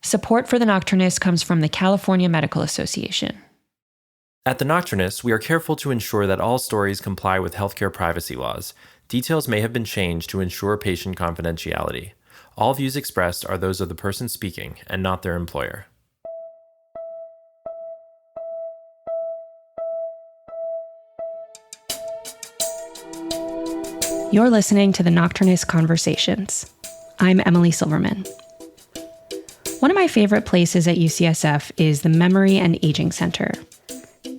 Support for The Nocturnist comes from the California Medical Association. At The Nocturnist, we are careful to ensure that all stories comply with healthcare privacy laws. Details may have been changed to ensure patient confidentiality. All views expressed are those of the person speaking and not their employer. You're listening to The Nocturnist Conversations. I'm Emily Silverman. One of my favorite places at UCSF is the Memory and Aging Center.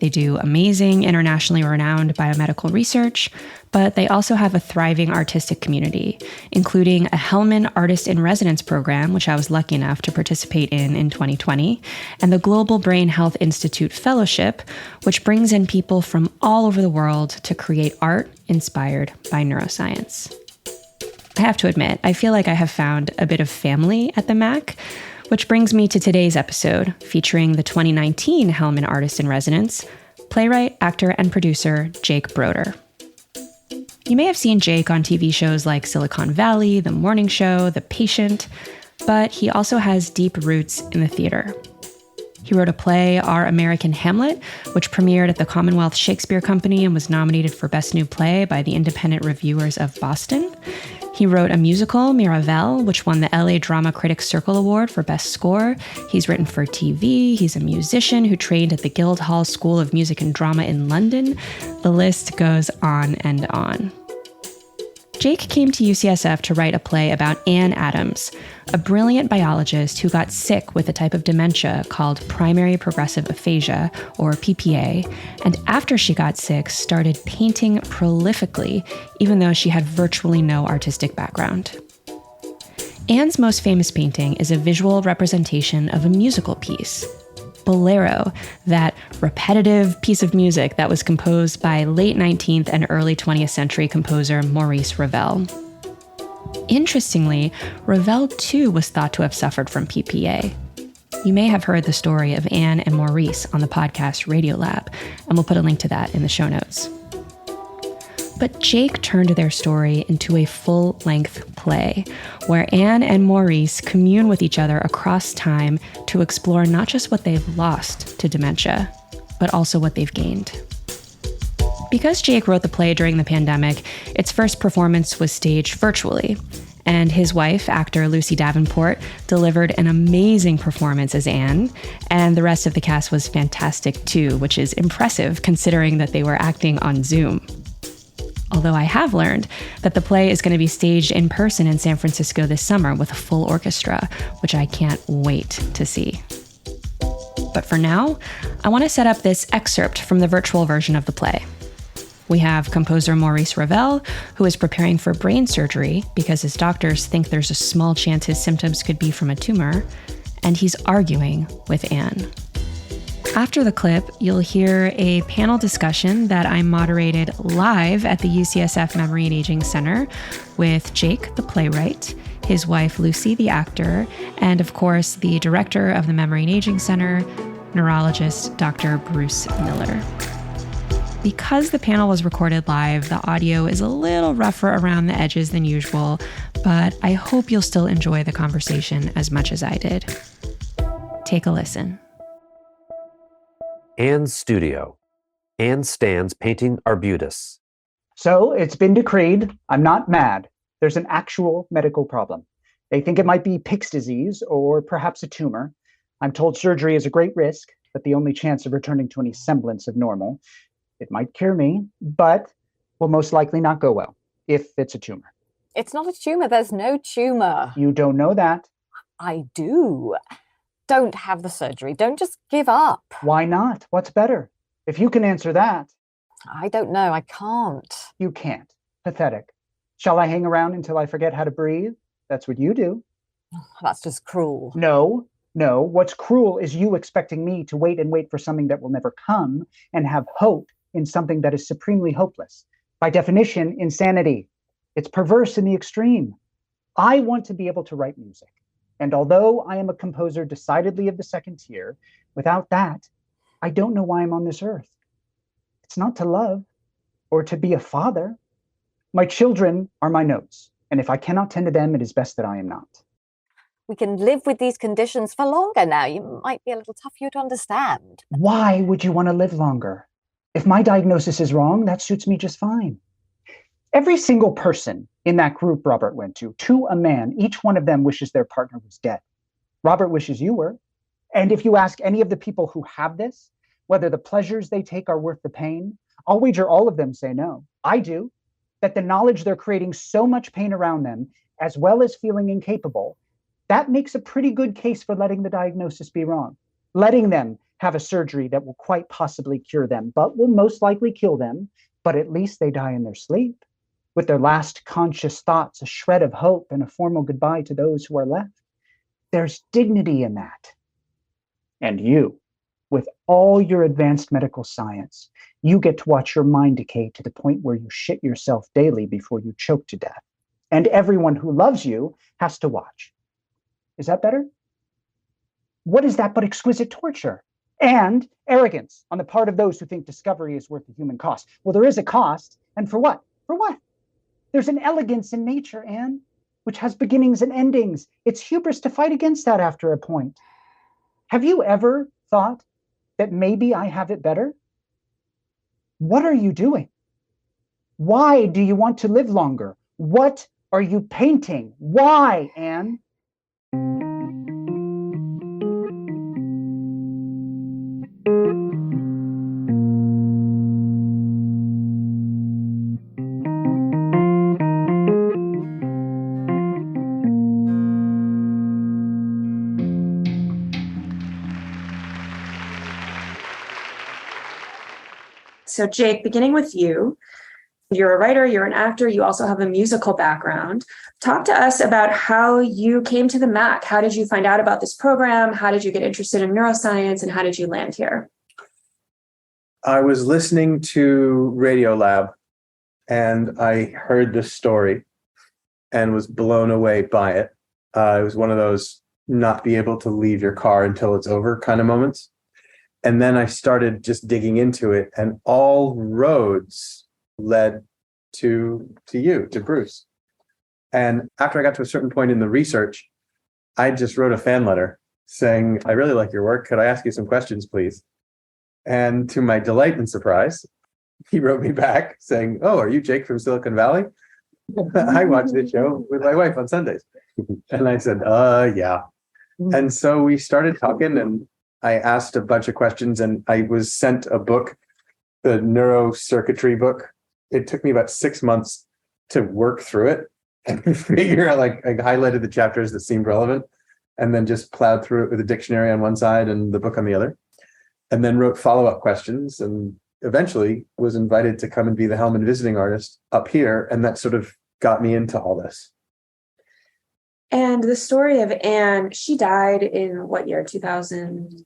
They do amazing, internationally renowned biomedical research, but they also have a thriving artistic community, including a Hellman Artist in Residence program, which I was lucky enough to participate in 2020, and the Global Brain Health Institute Fellowship, which brings in people from all over the world to create art inspired by neuroscience. I have to admit, I feel like I have found a bit of family at the MAC, which brings me to today's episode, featuring the 2019 Hellman Artist in Residence, playwright, actor, and producer Jake Broder. You may have seen Jake on TV shows like Silicon Valley, The Morning Show, The Patient, but he also has deep roots in the theater. He wrote a play, Our American Hamlet, which premiered at the Commonwealth Shakespeare Company and was nominated for Best New Play by the Independent Reviewers of Boston. He wrote a musical, UnRavelled, which won the LA Drama Critics Circle Award for Best Score. He's written for TV. He's a musician who trained at the Guildhall School of Music and Drama in London. The list goes on and on. Jake came to UCSF to write a play about Anne Adams, a brilliant biologist who got sick with a type of dementia called primary progressive aphasia, or PPA, and after she got sick, started painting prolifically, even though she had virtually no artistic background. Anne's most famous painting is a visual representation of a musical piece, Bolero, that repetitive piece of music that was composed by late 19th and early 20th century composer Maurice Ravel. Interestingly, Ravel too was thought to have suffered from PPA. You may have heard the story of Anne and Maurice on the podcast Radiolab, and we'll put a link to that in the show notes. But Jake turned their story into a full-length play, where Anne and Maurice commune with each other across time to explore not just what they've lost to dementia, but also what they've gained. Because Jake wrote the play during the pandemic, its first performance was staged virtually, and his wife, actor Lucy Davenport, delivered an amazing performance as Anne, and the rest of the cast was fantastic too, which is impressive considering that they were acting on Zoom. Although I have learned that the play is going to be staged in person in San Francisco this summer with a full orchestra, which I can't wait to see. But for now, I want to set up this excerpt from the virtual version of the play. We have composer Maurice Ravel, who is preparing for brain surgery because his doctors think there's a small chance his symptoms could be from a tumor, and he's arguing with Anne. After the clip, you'll hear a panel discussion that I moderated live at the UCSF Memory and Aging Center with Jake, the playwright, his wife, Lucy, the actor, and of course, the director of the Memory and Aging Center, neurologist Dr. Bruce Miller. Because the panel was recorded live, the audio is a little rougher around the edges than usual, but I hope you'll still enjoy the conversation as much as I did. Take a listen. Anne's studio. Anne stands painting arbutus. So it's been decreed. I'm not mad. There's an actual medical problem. They think it might be Pick's disease or perhaps a tumor. I'm told surgery is a great risk, but the only chance of returning to any semblance of normal. It might cure me, but will most likely not go well if it's a tumor. It's not a tumor. There's no tumor. You don't know that. I do. Don't have the surgery. Don't just give up. Why not? What's better? If you can answer that. I don't know. I can't. You can't. Pathetic. Shall I hang around until I forget how to breathe? That's what you do. That's just cruel. No. What's cruel is you expecting me to wait and wait for something that will never come and have hope in something that is supremely hopeless. By definition, insanity. It's perverse in the extreme. I want to be able to write music. And although I am a composer decidedly of the second tier, without that, I don't know why I'm on this earth. It's not to love or to be a father. My children are my notes, and if I cannot tend to them, it is best that I am not. We can live with these conditions for longer now. You might be a little tough for you to understand. Why would you want to live longer? If my diagnosis is wrong, that suits me just fine. Every single person in that group Robert went to a man, each one of them wishes their partner was dead. Robert wishes you were. And if you ask any of the people who have this, whether the pleasures they take are worth the pain, I'll wager all of them say no. I do. That the knowledge they're creating so much pain around them, as well as feeling incapable, that makes a pretty good case for letting the diagnosis be wrong, letting them have a surgery that will quite possibly cure them, but will most likely kill them, but at least they die in their sleep, with their last conscious thoughts, a shred of hope, and a formal goodbye to those who are left. There's dignity in that. And you, with all your advanced medical science, you get to watch your mind decay to the point where you shit yourself daily before you choke to death. And everyone who loves you has to watch. Is that better? What is that but exquisite torture? And arrogance on the part of those who think discovery is worth the human cost. Well, there is a cost. And for what? For what? There's an elegance in nature, Anne, which has beginnings and endings. It's hubris to fight against that after a point. Have you ever thought that maybe I have it better? What are you doing? Why do you want to live longer? What are you painting? Why, Anne? So Jake, beginning with you, you're a writer, you're an actor, you also have a musical background. Talk to us about how you came to the MAC. How did you find out about this program? How did you get interested in neuroscience? And how did you land here? I was listening to Radiolab and I heard this story and was blown away by it. It was one of those not be able to leave your car until it's over kind of moments. And then I started just digging into it, and all roads led to you, to Bruce. And after I got to a certain point in the research, I just wrote a fan letter saying, I really like your work. Could I ask you some questions, please? And to my delight and surprise, he wrote me back saying, oh, are you Jake from Silicon Valley? I watch this show with my wife on Sundays. And I said, yeah. And so we started talking, and I asked a bunch of questions, and I was sent a book, the neurocircuitry book. It took me about 6 months to work through it and figure out, like, I highlighted the chapters that seemed relevant and then just plowed through it with a dictionary on one side and the book on the other, and then wrote follow-up questions, and eventually was invited to come and be the Hellman visiting artist up here. And that sort of got me into all this. And the story of Anne, she died in what year? 2000?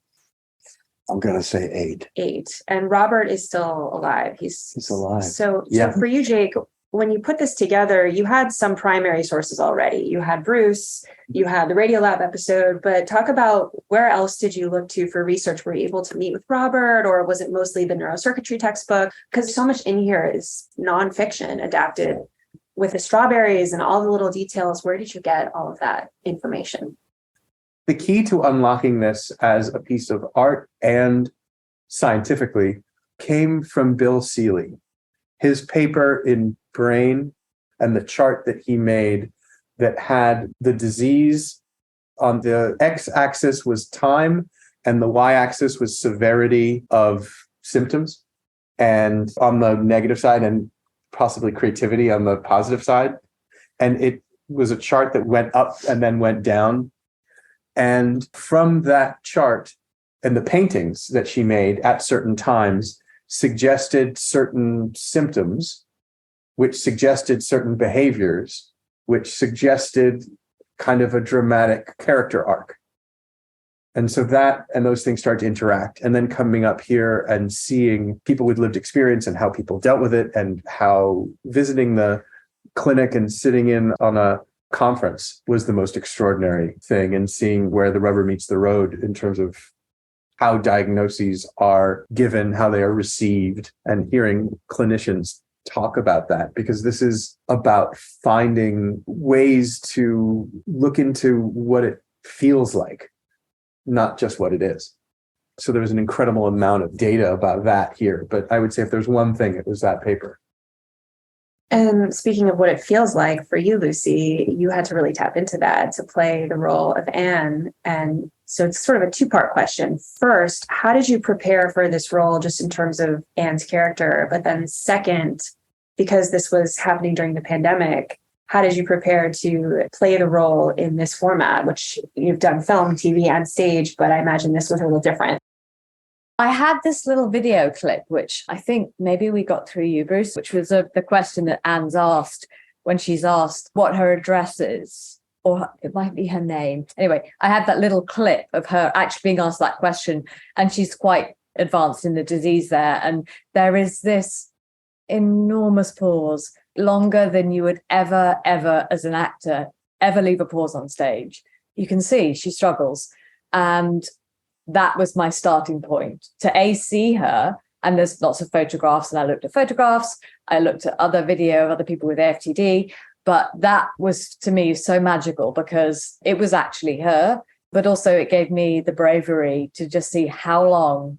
I'm going to say 8. 8. And Robert is still alive. He's alive. So Yeah. for you, Jake, when you put this together, you had some primary sources already. You had Bruce, you had the Radiolab episode, but talk about where else did you look to for research? Were you able to meet with Robert, or was it mostly the neurocircuitry textbook? Because so much in here is nonfiction adapted with the strawberries and all the little details. Where did you get all of that information? The key to unlocking this as a piece of art and scientifically came from Bill Seeley. His paper in Brain and the chart that he made that had the disease on the x-axis was time and the y-axis was severity of symptoms, and on the negative side, and possibly creativity on the positive side. And it was a chart that went up and then went down. And from that chart and the paintings that she made at certain times suggested certain symptoms, which suggested certain behaviors, which suggested kind of a dramatic character arc. And so that and those things start to interact. And then coming up here and seeing people with lived experience and how people dealt with it, and how visiting the clinic and sitting in on a conference was the most extraordinary thing, and seeing where the rubber meets the road in terms of how diagnoses are given, how they are received, and hearing clinicians talk about that, because this is about finding ways to look into what it feels like, not just what it is. So there was an incredible amount of data about that here. But I would say if there's one thing, it was that paper. And speaking of what it feels like for you, Lucy, you had to really tap into that to play the role of Anne. And so it's sort of a two-part question. First, how did you prepare for this role just in terms of Anne's character? But then second, because this was happening during the pandemic, how did you prepare to play the role in this format, which you've done film, TV, and stage, but I imagine this was a little different. I had this little video clip, which I think maybe we got through you, Bruce, which was the question that Anne's asked when she's asked what her address is, or it might be her name. Anyway, I had that little clip of her actually being asked that question, and she's quite advanced in the disease there. And there is this enormous pause, longer than you would ever, as an actor, ever leave a pause on stage. You can see she struggles. And that was my starting point to see her. And there's lots of photographs, and I looked at photographs. I looked at other video of other people with AFTD, but that was to me so magical because it was actually her, but also it gave me the bravery to just see how long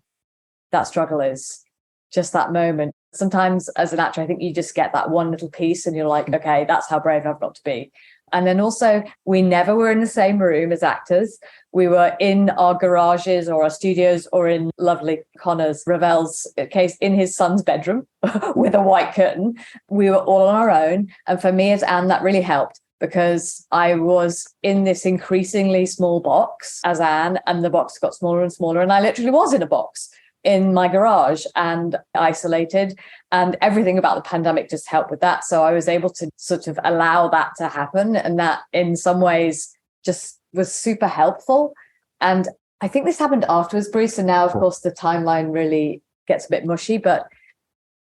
that struggle is, just that moment. Sometimes as an actor, I think you just get that one little piece and you're like, okay, that's how brave I've got to be. And then also, we never were in the same room as actors. We were in our garages or our studios or in lovely Connor's, Ravel's case, in his son's bedroom with a white curtain. We were all on our own. And for me as Anne, that really helped because I was in this increasingly small box as Anne, and the box got smaller and smaller. And I literally was in a box in my garage and isolated, and everything about the pandemic just helped with that. So I was able to sort of allow that to happen, and that in some ways just was super helpful. And I think this happened afterwards, Bruce, and now of course the timeline really gets a bit mushy, but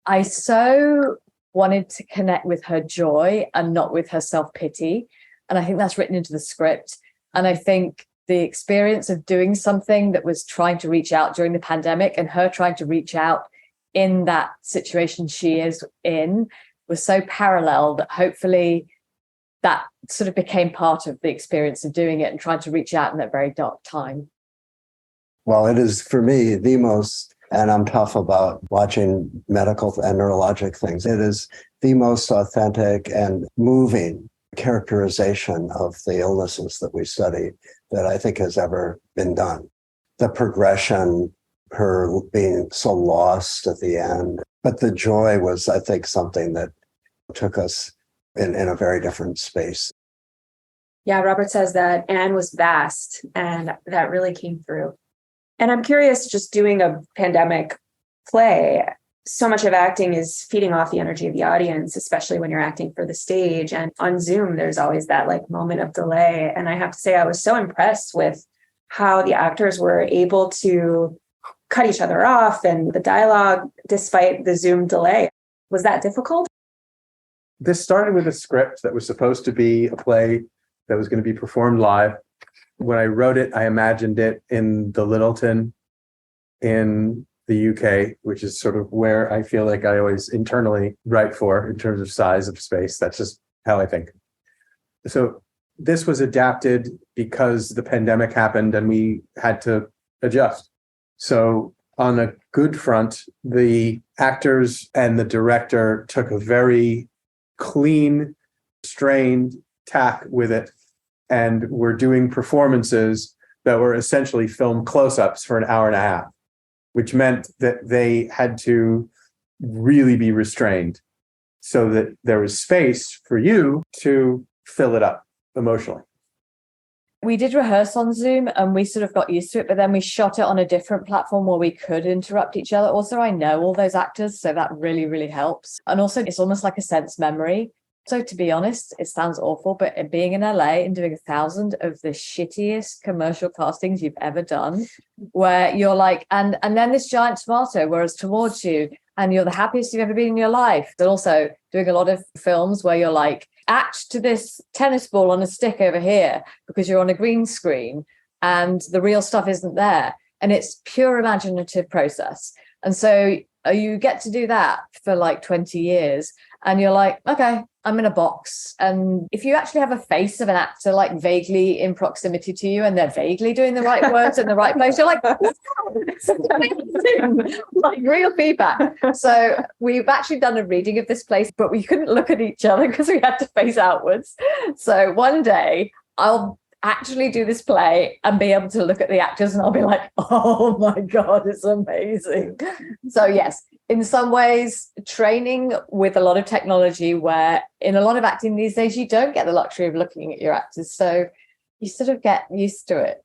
I so wanted to connect with her joy and not with her self-pity. And I think that's written into the script. And I think the experience of doing something that was trying to reach out during the pandemic and her trying to reach out in that situation she is in was so parallel that hopefully that sort of became part of the experience of doing it and trying to reach out in that very dark time. Well, it is for me the most, and I'm tough about watching medical and neurologic things. It is the most authentic and moving characterization of the illnesses that we study that I think has ever been done. The progression, her being so lost at the end, but the joy was, I think, something that took us in a very different space. Yeah, Robert says that Anne was vast, and that really came through. And I'm curious, just doing a pandemic play, so much of acting is feeding off the energy of the audience, especially when you're acting for the stage. And on Zoom, there's always that like moment of delay. And I have to say, I was so impressed with how the actors were able to cut each other off and the dialogue, despite the Zoom delay. Was that difficult? This started with a script that was supposed to be a play that was going to be performed live. When I wrote it, I imagined it in the Littleton in the UK, which is sort of where I feel like I always internally write for in terms of size of space. That's just how I think. So this was adapted because the pandemic happened and we had to adjust. So on a good front, the actors and the director took a very clean, strained tack with it, and were doing performances that were essentially film close-ups for an hour and a half, which meant that they had to really be restrained so that there was space for you to fill it up emotionally. We did rehearse on Zoom and we sort of got used to it, but then we shot it on a different platform where we could interrupt each other. Also, I know all those actors, so that really, really helps. And also, it's almost like a sense memory. So to be honest, it sounds awful, but being in LA and doing 1,000 of the shittiest commercial castings you've ever done, where you're like, and then this giant tomato whirls towards you and you're the happiest you've ever been in your life. And also doing a lot of films where you're like, act to this tennis ball on a stick over here because you're on a green screen and the real stuff isn't there. And it's pure imaginative process. And so you get to do that for like 20 years and you're like, okay, I'm in a box. And if you actually have a face of an actor like vaguely in proximity to you and they're vaguely doing the right words in the right place, you're like, wow, it's amazing. Like real feedback. So we've actually done a reading of this place, but we couldn't look at each other because we had to face outwards. So one day I'll actually do this play and be able to look at the actors and I'll be like, oh my God, it's amazing. So yes, in some ways, training with a lot of technology where in a lot of acting these days, you don't get the luxury of looking at your actors. So you sort of get used to it,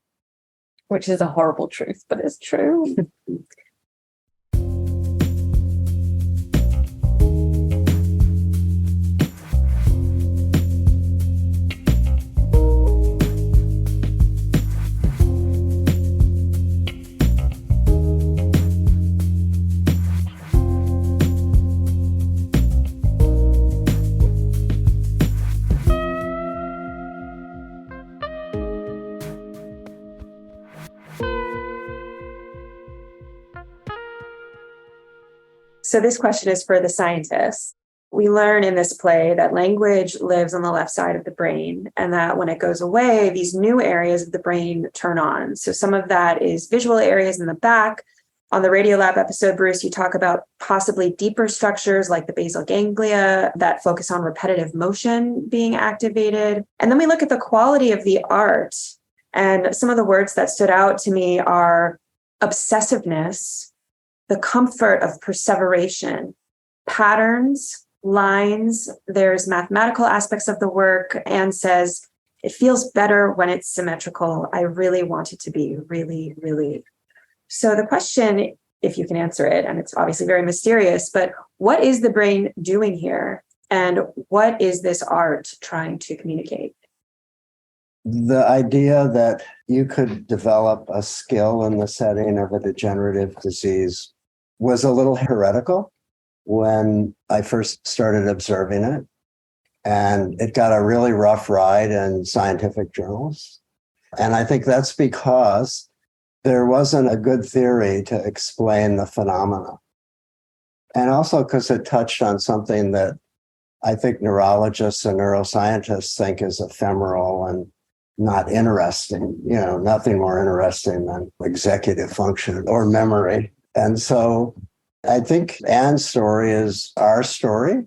which is a horrible truth, but it's true. So this question is for the scientists. We learn in this play that language lives on the left side of the brain, and that when it goes away, these new areas of the brain turn on. So some of that is visual areas in the back. On the Radiolab episode, Bruce, you talk about possibly deeper structures like the basal ganglia that focus on repetitive motion being activated. And then we look at the quality of the art. And some of the words that stood out to me are obsessiveness, the comfort of perseveration, patterns, lines. There's mathematical aspects of the work. Anne says, it feels better when it's symmetrical. I really want it to be really, really. So the question, if you can answer it, and it's obviously very mysterious, but what is the brain doing here? And what is this art trying to communicate? The idea that you could develop a skill in the setting of a degenerative disease was a little heretical when I first started observing it. And it got a really rough ride in scientific journals. And I think that's because there wasn't a good theory to explain the phenomena. And also because it touched on something that I think neurologists and neuroscientists think is ephemeral and not interesting, nothing more interesting than executive function or memory. And so I think Anne's story is our story.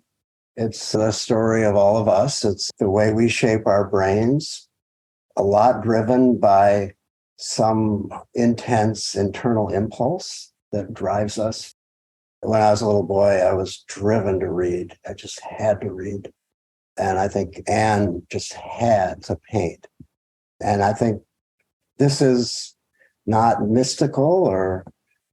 It's the story of all of us. It's the way we shape our brains, a lot driven by some intense internal impulse that drives us. When I was a little boy, I was driven to read. I just had to read. And I think Anne just had to paint. And I think this is not mystical or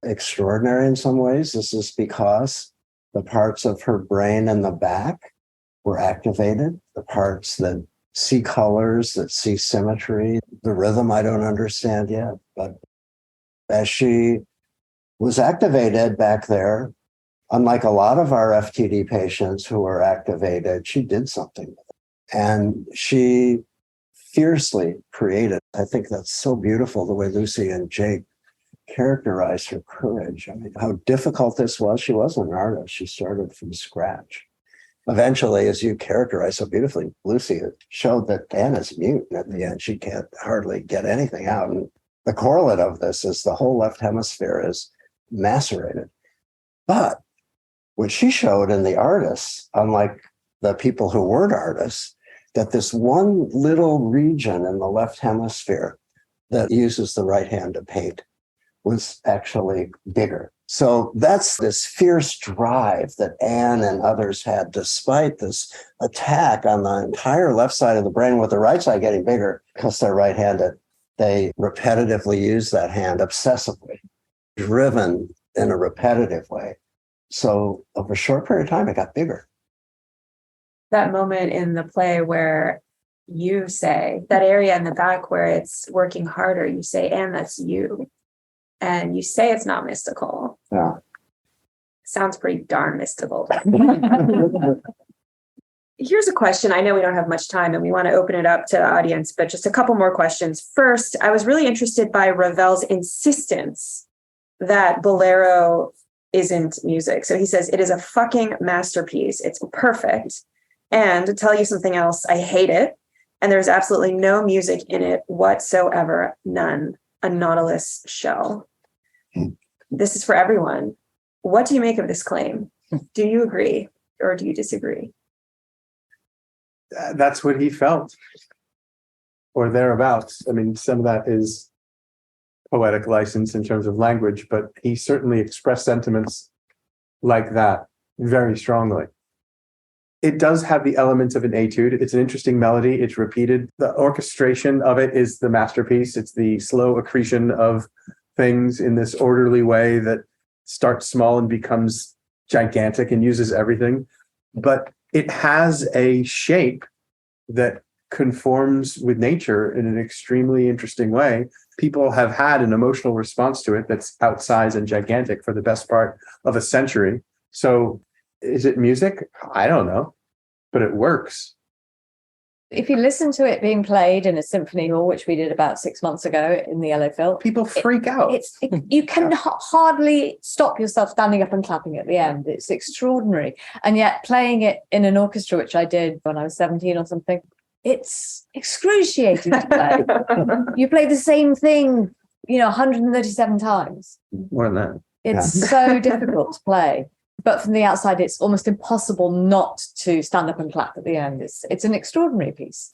extraordinary in some ways. This is because the parts of her brain in the back were activated, the parts that see colors, that see symmetry, the rhythm I don't understand yet. But as she was activated back there, unlike a lot of our FTD patients who are activated, she did something with it. And she fiercely created. I think that's so beautiful, the way Lucy and Jake characterized her courage. I mean, how difficult this was. She wasn't an artist. She started from scratch. Eventually, as you characterized so beautifully, Lucy, it showed that Anna's mute. At the end, she can't hardly get anything out. And the correlate of this is the whole left hemisphere is macerated. But what she showed in the artists, unlike the people who weren't artists, that this one little region in the left hemisphere that uses the right hand to paint was actually bigger. So that's this fierce drive that Anne and others had, despite this attack on the entire left side of the brain, with the right side getting bigger because they're right-handed. They repetitively use that hand obsessively, driven in a repetitive way. So over a short period of time, it got bigger. That moment in the play where you say, that area in the back where it's working harder, you say, Anne, that's you. And you say it's not mystical. Yeah. Sounds pretty darn mystical. Here's a question. I know we don't have much time and we want to open it up to the audience, but just a couple more questions. First, I was really interested by Ravel's insistence that Bolero isn't music. So he says, it is a fucking masterpiece. It's perfect. And to tell you something else, I hate it. And there's absolutely no music in it whatsoever. None. A Nautilus show. This is for everyone. What do you make of this claim? Do you agree or do you disagree? That's what he felt, or thereabouts. I mean, some of that is poetic license in terms of language, but he certainly expressed sentiments like that very strongly. It does have the elements of an etude. It's an interesting melody. It's repeated. The orchestration of it is the masterpiece. It's the slow accretion of things in this orderly way that starts small and becomes gigantic and uses everything. But it has a shape that conforms with nature in an extremely interesting way. People have had an emotional response to it that's outsized and gigantic for the best part of a century. So is it music? I don't know, but it works. If you listen to it being played in a symphony hall, which we did about 6 months ago in the Yellow Phil, people freak out. You can hardly stop yourself standing up and clapping at the end. It's extraordinary. And yet playing it in an orchestra, which I did when I was 17 or something, it's excruciating to play. You play the same thing, 137 times. More than that. It's so difficult to play. But from the outside, it's almost impossible not to stand up and clap at the end. It's an extraordinary piece.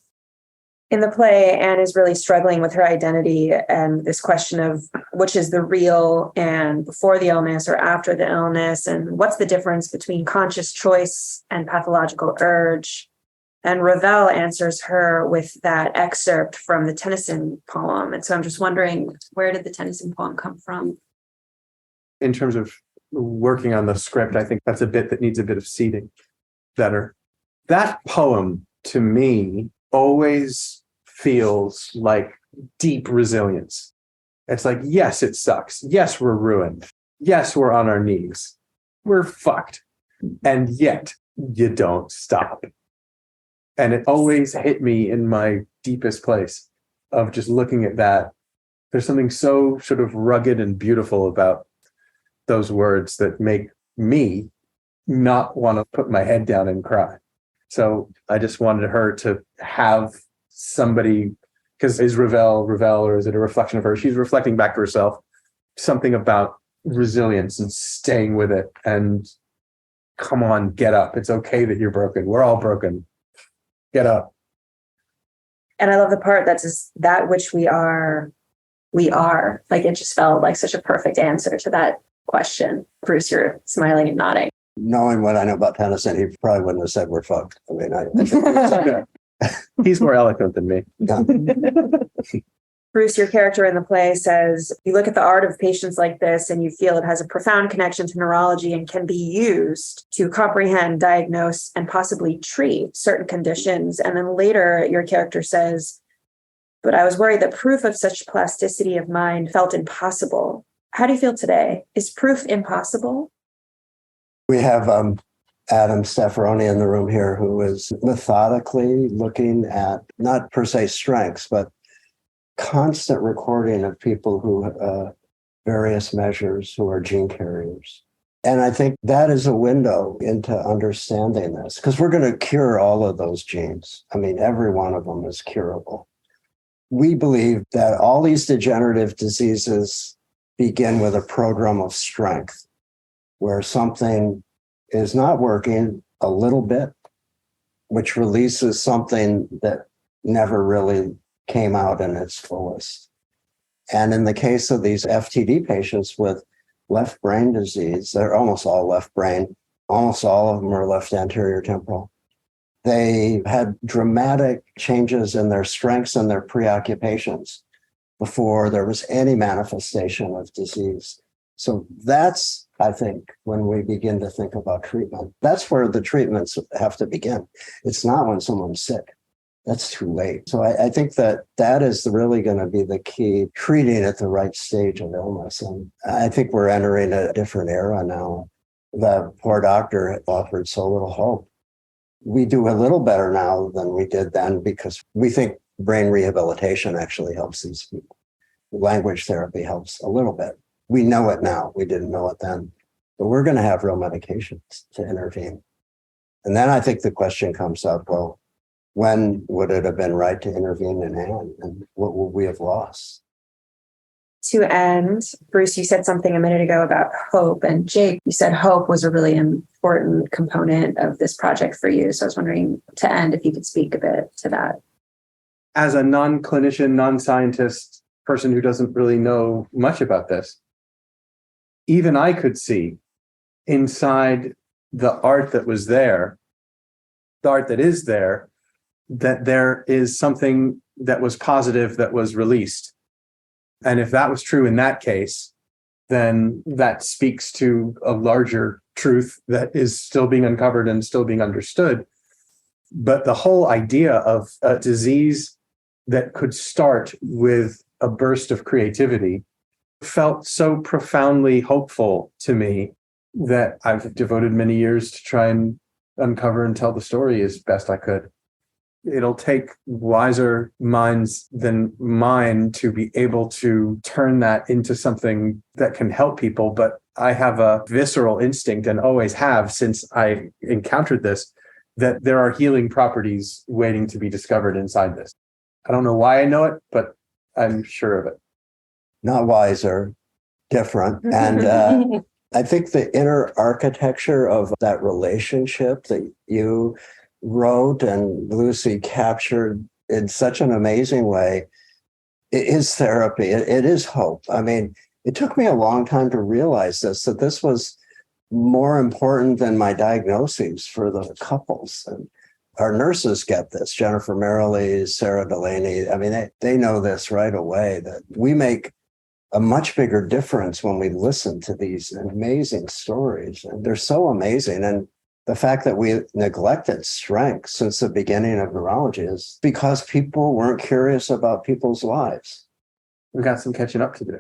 In the play, Anne is really struggling with her identity and this question of which is the real and before the illness or after the illness, and what's the difference between conscious choice and pathological urge. And Ravel answers her with that excerpt from the Tennyson poem. And so I'm just wondering, where did the Tennyson poem come from? In terms of working on the script, I think that's a bit that needs a bit of seeding better. That poem, to me, always feels like deep resilience. It's like, yes, it sucks. Yes, we're ruined. Yes, we're on our knees. We're fucked. And yet, you don't stop. And it always hit me in my deepest place of just looking at that. There's something so sort of rugged and beautiful about those words that make me not want to put my head down and cry. So I just wanted her to have somebody, because is Ravel, or is it a reflection of her? She's reflecting back to herself, something about resilience and staying with it. And come on, get up. It's okay that you're broken. We're all broken. Get up. And I love the part that says that which we are. Like, it just felt like such a perfect answer to that question. Bruce, you're smiling and nodding. Knowing what I know about Tennyson, he probably wouldn't have said we're fucked. I mean, I think he's more eloquent than me. yeah. Bruce, your character in the play says, you look at the art of patients like this and you feel it has a profound connection to neurology and can be used to comprehend, diagnose, and possibly treat certain conditions. And then later your character says, but I was worried that proof of such plasticity of mind felt impossible. How do you feel today? Is proof impossible? We have Adam Staffaroni in the room here, who is methodically looking at not per se strengths, but constant recording of people who various measures who are gene carriers. And I think that is a window into understanding this, because we're going to cure all of those genes. I mean, every one of them is curable. We believe that all these degenerative diseases begin with a program of strength, where something is not working a little bit, which releases something that never really came out in its fullest. And in the case of these FTD patients with left brain disease, they're almost all left brain, almost all of them are left anterior temporal. They had dramatic changes in their strengths and their preoccupations before there was any manifestation of disease. So that's, I think, when we begin to think about treatment. That's where the treatments have to begin. It's not when someone's sick. That's too late. So I think that is really going to be the key, treating at the right stage of illness. And I think we're entering a different era now. That poor doctor offered so little hope. We do a little better now than we did then, because we think brain rehabilitation actually helps these people. Language therapy helps a little bit. We know it now. We didn't know it then. But we're going to have real medications to intervene. And then I think the question comes up, well, when would it have been right to intervene in Anne? And what would we have lost? To end, Bruce, you said something a minute ago about hope. And Jake, you said hope was a really important component of this project for you. So I was wondering, to end, if you could speak a bit to that. As a non-clinician, non-scientist person who doesn't really know much about this, even I could see inside the art that was there, the art that is there, that there is something that was positive that was released. And if that was true in that case, then that speaks to a larger truth that is still being uncovered and still being understood. But the whole idea of a disease that could start with a burst of creativity felt so profoundly hopeful to me that I've devoted many years to try and uncover and tell the story as best I could. It'll take wiser minds than mine to be able to turn that into something that can help people. But I have a visceral instinct, and always have since I encountered this, that there are healing properties waiting to be discovered inside this. I don't know why I know it, but I'm sure of it. Not wiser, different. And I think the inner architecture of that relationship that you wrote and Lucy captured in such an amazing way, it is therapy. It is hope. I mean, it took me a long time to realize this, that this was more important than my diagnoses for the couples. And our nurses get this, Jennifer Merrily, Sarah Delaney. I mean, they know this right away, that we make a much bigger difference when we listen to these amazing stories. And they're so amazing. And the fact that we neglected strength since the beginning of neurology is because people weren't curious about people's lives. We've got some catching up to do.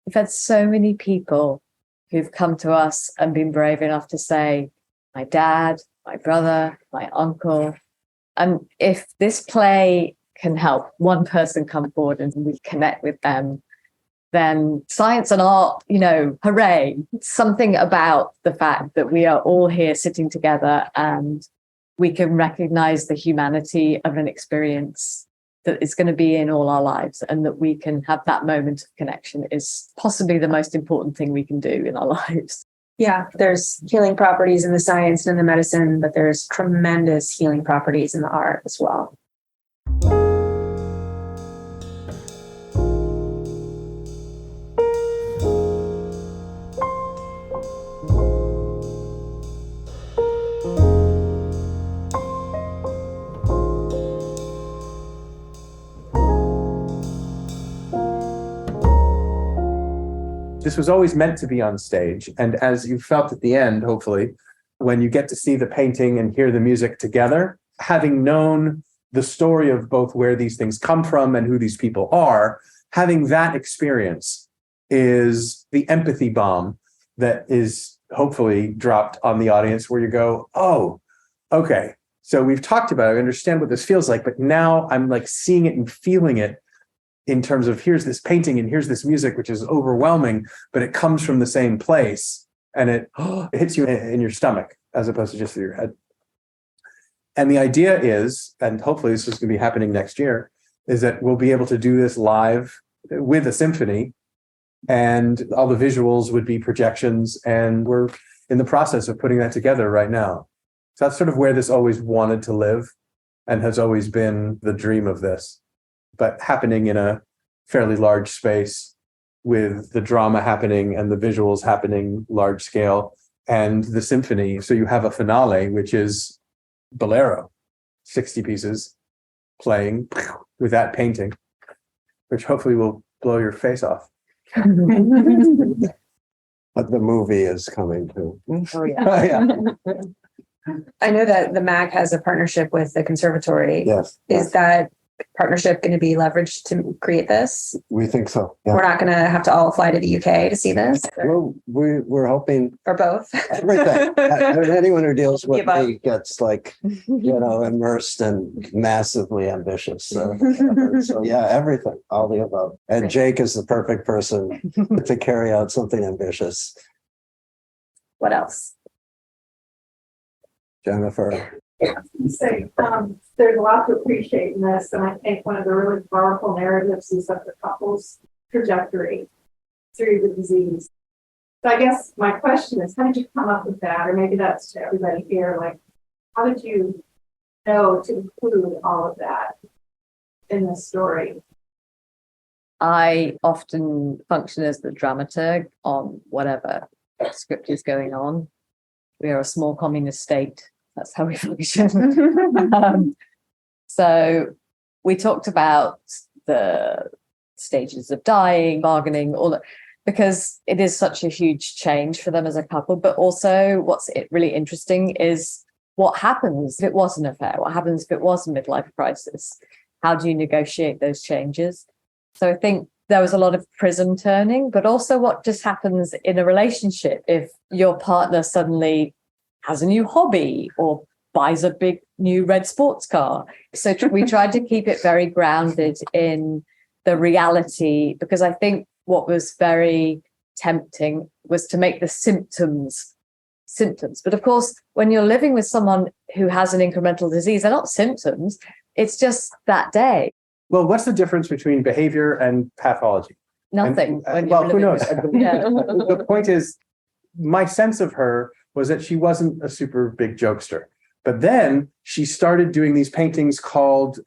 We've had so many people who've come to us and been brave enough to say, my dad, my brother, my uncle. And if this play can help one person come forward and we connect with them, then science and art, hooray. Something about the fact that we are all here sitting together and we can recognize the humanity of an experience that is going to be in all our lives, and that we can have that moment of connection is possibly the most important thing we can do in our lives. Yeah, there's healing properties in the science and in the medicine, but there's tremendous healing properties in the art as well. This was always meant to be on stage. And as you felt at the end, hopefully, when you get to see the painting and hear the music together, having known the story of both where these things come from and who these people are, having that experience is the empathy bomb that is hopefully dropped on the audience, where you go, oh, okay. So we've talked about it. I understand what this feels like, but now I'm like seeing it and feeling it in terms of here's this painting and here's this music, which is overwhelming, but it comes from the same place, and it hits you in your stomach as opposed to just through your head. And the idea is, and hopefully this is going to be happening next year, is that we'll be able to do this live with a symphony, and all the visuals would be projections, and we're in the process of putting that together right now. So that's sort of where this always wanted to live and has always been the dream of this, but happening in a fairly large space with the drama happening and the visuals happening large scale and the symphony. So you have a finale, which is Bolero, 60 pieces playing with that painting, which hopefully will blow your face off. But the movie is coming too. Oh, yeah. I know that the MAC has a partnership with the conservatory. Yes. Is that partnership going to be leveraged to create this? We think so. Yeah. We're not going to have to all fly to the UK to see this? Well, we're hoping. Or both? Everything. Anyone who deals with me gets immersed and massively ambitious. So yeah, everything, all the above. And Jake is the perfect person to carry out something ambitious. What else? Jennifer. There's a lot to appreciate in this, and I think one of the really powerful narratives is of the couple's trajectory through the disease. So I guess my question is, how did you come up with that? Or maybe that's to everybody here, like, how did you know to include all of that in the story? I often function as the dramaturg on whatever script is going on. We are a small communist state. That's how we function. So we talked about the stages of dying, bargaining, all that, because it is such a huge change for them as a couple. But also what's really interesting is what happens if it was an affair? What happens if it was a midlife crisis? How do you negotiate those changes? So I think there was a lot of prism turning, but also what just happens in a relationship if your partner suddenly has a new hobby or buys a big new red sports car. So we tried to keep it very grounded in the reality, because I think what was very tempting was to make the symptoms. But of course, when you're living with someone who has an incremental disease, they're not symptoms. It's just that day. Well, what's the difference between behavior and pathology? Nothing. Well, who knows? The point is, my sense of her was that she wasn't a super big jokester. But then she started doing these paintings called,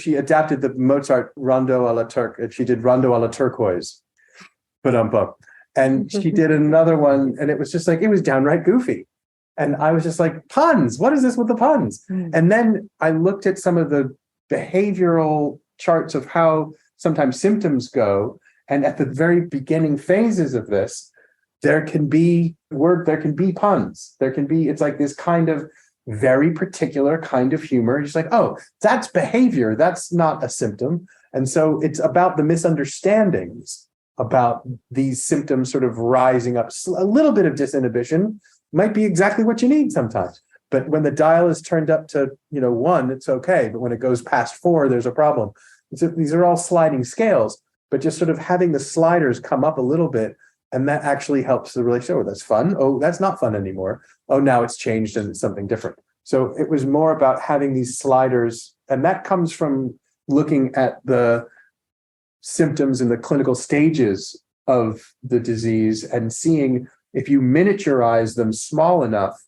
she adapted the Mozart Rondo à la Turque, and she did Rondo à la Turquoise. And she did another one, and it was just like, it was downright goofy. And I was just like, puns, what is this with the puns? And then I looked at some of the behavioral charts of how sometimes symptoms go. And at the very beginning phases of this, there can be puns. It's like this kind of very particular kind of humor. Just like, oh, that's behavior. That's not a symptom. And so it's about the misunderstandings about these symptoms sort of rising up. A little bit of disinhibition might be exactly what you need sometimes. But when the dial is turned up to 1, it's okay. But when it goes past 4, there's a problem. So these are all sliding scales, but just sort of having the sliders come up a little bit, and that actually helps the relationship. Oh, that's fun. Oh, that's not fun anymore. Oh, now it's changed and it's something different. So it was more about having these sliders, and that comes from looking at the symptoms and the clinical stages of the disease and seeing if you miniaturize them small enough,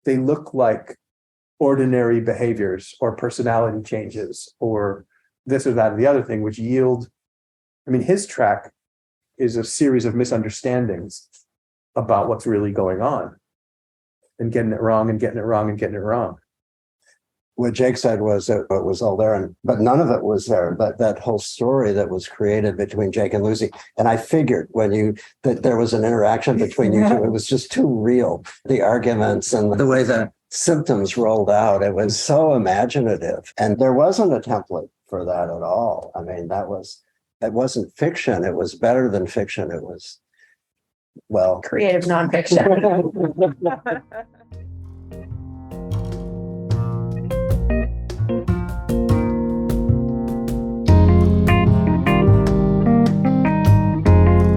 they look like ordinary behaviors or personality changes or this or that or the other thing, which yield, his track is a series of misunderstandings about what's really going on and getting it wrong and getting it wrong and getting it wrong. What Jake said was it was all there, but none of it was there. But that whole story that was created between Jake and Lucy, and I figured that there was an interaction between you two, it was just too real. The arguments and the way the symptoms rolled out, it was so imaginative, and there wasn't a template for that at all. It wasn't fiction. It was better than fiction. It was, creative nonfiction.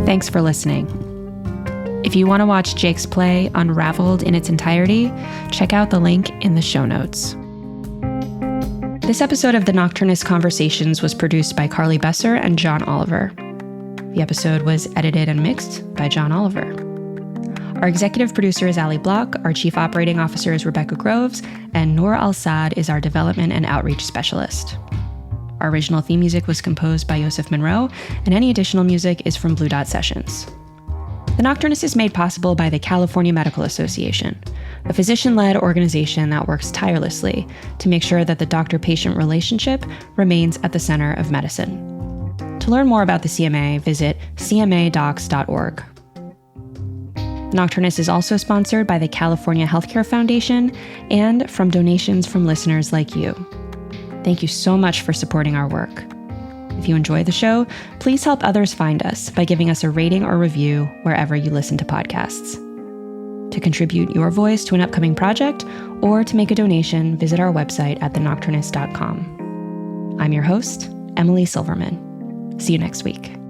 Thanks for listening. If you want to watch Jake's play UnRavelled in its entirety, check out the link in the show notes. This episode of the Nocturnist Conversations was produced by Carly Besser and John Oliver. The episode was edited and mixed by John Oliver. Our executive producer is Ali Block, our chief operating officer is Rebecca Groves, and Noor Al-Sad is our development and outreach specialist. Our original theme music was composed by Yosef Monroe, and any additional music is from Blue Dot Sessions. The Nocturnist is made possible by the California Medical Association, a physician-led organization that works tirelessly to make sure that the doctor-patient relationship remains at the center of medicine. To learn more about the CMA, visit cmadocs.org. Nocturnist is also sponsored by the California Healthcare Foundation and from donations from listeners like you. Thank you so much for supporting our work. If you enjoy the show, please help others find us by giving us a rating or review wherever you listen to podcasts. To contribute your voice to an upcoming project or to make a donation, visit our website at thenocturnist.com. I'm your host, Emily Silverman. See you next week.